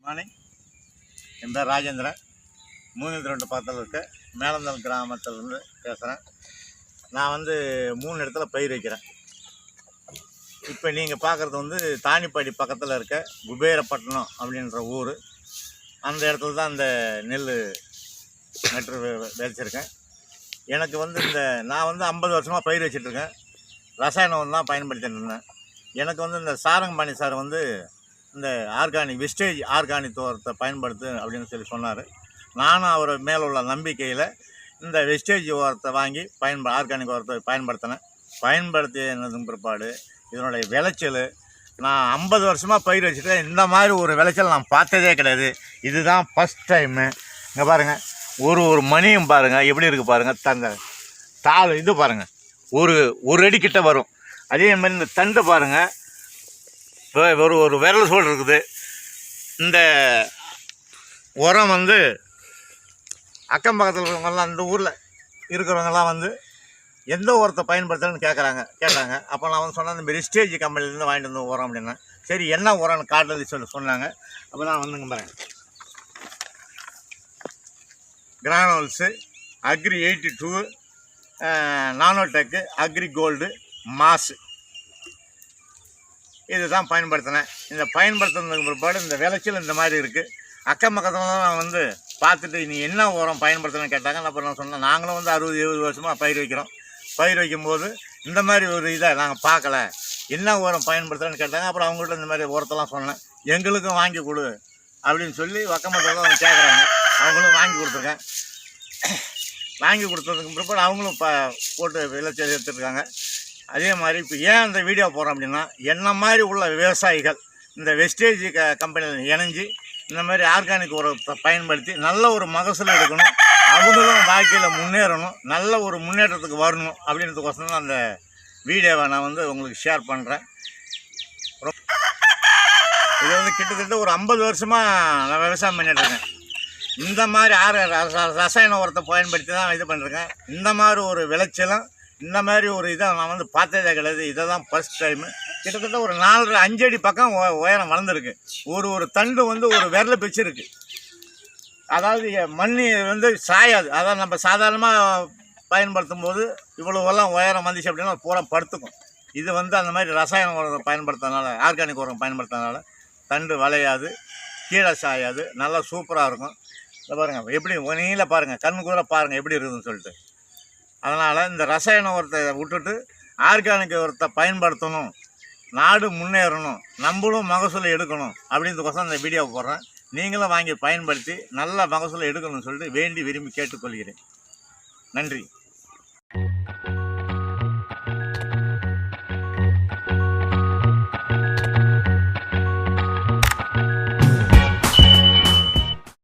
Morning. என் பேர் ராஜேந்திரன். 302 பக்கத்தில் இருக்க மேலந்தல் கிராமத்திலேருந்து பேசுகிறேன். நான் 3 இடத்துல பயிர் வைக்கிறேன். இப்போ நீங்கள் பார்க்குறது தானிப்பாடி பக்கத்தில் இருக்க குபேரப்பட்டினம் அப்படின்ற ஊர். அந்த இடத்துல தான் இந்த நெல் நட்டு விதைச்சிருக்கேன். எனக்கு நான் 50 வருஷமாக பயிர் வச்சிட்ருக்கேன். ரசாயனம் தான் பயன்படுத்திட்டு இருந்தேன். எனக்கு இந்த சாரங்கபாணி சார் இந்த ஆர்கானிக் விஸ்டேஜ் ஆர்கானிக் உரத்தை பயன்படுத்து அப்படின்னு சொல்லி சொன்னார். நானும் அவர் மேலே உள்ள நம்பிக்கையில் இந்த வெஸ்டேஜ் உரத்தை வாங்கி ஆர்கானிக் உரத்தை பயன்படுத்தினேன். பயன்படுத்தினதுக்கு பிற்பாடு இதனுடைய விளைச்சல் நான் 50 வருஷமாக பயிர் வச்சுட்டு இந்த மாதிரி ஒரு விளைச்சல் நான் பார்த்ததே கிடையாது. இதுதான் ஃபஸ்ட் டைமு. இங்கே பாருங்கள், ஒரு மணியும் பாருங்கள் எப்படி இருக்குது பாருங்கள். தந்த தாள் இது பாருங்கள், ஒரு அடி கிட்ட வரும். அதே மாதிரி இந்த தண்டை பாருங்கள், ஒரு விரல் சோடு இருக்குது. இந்த உரம் அக்கம் பக்கத்தில் இருக்கிறவங்கலாம் இந்த ஊரில் இருக்கிறவங்கலாம் எந்த உரத்தை பயன்படுத்துறேன்னு கேட்டாங்க. அப்போ நான் சொன்னேன், இந்த மாதிரி ஸ்டேஜ் கம்பெனிலேருந்து வாங்கிட்டு வந்து உரம் அப்படின்னா. சரி, என்ன உரம்னு காட்டுறது சொன்னாங்க. அப்போ நான் பாருங்க, கிரானோல்ஸு, அக்ரி 82, நானோடெக்கு, அக்ரி கோல்டு, மாசு, இதுதான் பயன்படுத்தினேன். இந்த பயன்படுத்துனதுக்கு பிற்பாடு இந்த விளைச்சல் இந்த மாதிரி இருக்குது. அக்கம் பக்கத்தில் நான் பார்த்துட்டு நீ என்ன உரம் பயன்படுத்தணும்னு கேட்டாங்க. அப்புறம் நான் சொன்னேன், நாங்களும் 60-70 வருஷமாக பயிர் வைக்கிறோம். பயிர் வைக்கும்போது இந்த மாதிரி ஒரு இதை நாங்கள் பார்க்கல, என்ன உரம் பயன்படுத்துகிறேன்னு கேட்டாங்க. அப்புறம் அவங்கள்ட்ட இந்த மாதிரி உரத்தெல்லாம் சொன்னேன். எங்களுக்கும் வாங்கி கொடு அப்படின்னு சொல்லி வக்கமத்தில் அவங்க கேட்குறாங்க. அவங்களும் வாங்கி கொடுத்துருக்கேன். வாங்கி கொடுத்ததுக்கு பிற்பாடு அவங்களும் போட்டு விளைச்சல் எடுத்துருக்காங்க. அதே மாதிரி இப்போ ஏன் அந்த வீடியோ போகிறோம் அப்படின்னா, என்ன மாதிரி உள்ள விவசாயிகள் இந்த வெஸ்டேஜ் கம்பெனியில் இணைஞ்சி இந்த மாதிரி ஆர்கானிக் உரத்தை பயன்படுத்தி நல்ல ஒரு மகசூல் எடுக்கணும், அவங்களும் வாழ்க்கையில் முன்னேறணும், நல்ல ஒரு முன்னேற்றத்துக்கு வரணும் அப்படின்றதுக்கோசரம் தான் அந்த வீடியோவை நான் உங்களுக்கு ஷேர் பண்ணுறேன். இது கிட்டத்தட்ட ஒரு 50 வருஷமாக நான் விவசாயம் பண்ணிட்டுருக்கேன். இந்த மாதிரி ரசாயன உரத்தை பயன்படுத்தி தான் இது பண்ணிருக்கேன். இந்த மாதிரி ஒரு விளைச்சலும் இந்த மாதிரி ஒரு இதை நான் பார்த்ததே கிடையாது. இதை தான் ஃபஸ்ட் டைமு. கிட்டத்தட்ட ஒரு 4-5 அடி பக்கம் உயரம் வளர்ந்துருக்கு. ஒரு தண்டு ஒரு விரல பிச்சுருக்கு. அதாவது மண் சாயாது. அதாவது நம்ம சாதாரணமாக பயன்படுத்தும் போது இவ்வளோவெல்லாம் உயரம் வந்துச்சு அப்படின்னா பூரா படுத்துக்கும். இது அந்த மாதிரி ரசாயன உரத்தை பயன்படுத்துறதுனால, ஆர்கானிக் உரம் பயன்படுத்துறதுனால தண்டு வளையாது, கீழே சாயாது, நல்லா சூப்பராக இருக்கும். இதை பாருங்கள், எப்படி நீங்களே பாருங்கள், கண்ணு கூட பாருங்கள் எப்படி இருக்குதுன்னு சொல்லிட்டு. அதனால் இந்த ரசாயன உரத்தை விட்டுட்டு ஆர்கானிக் உரத்தை பயன்படுத்தணும், நாடு முன்னேறணும், நம்மளும் மகசூலை எடுக்கணும் அப்படின்றதுக்கோசரம் இந்த வீடியோவை போடுறேன். நீங்களும் வாங்கி பயன்படுத்தி நல்ல மகசூலை எடுக்கணும்னு சொல்லிட்டு விரும்பி கேட்டுக்கொள்கிறேன். நன்றி.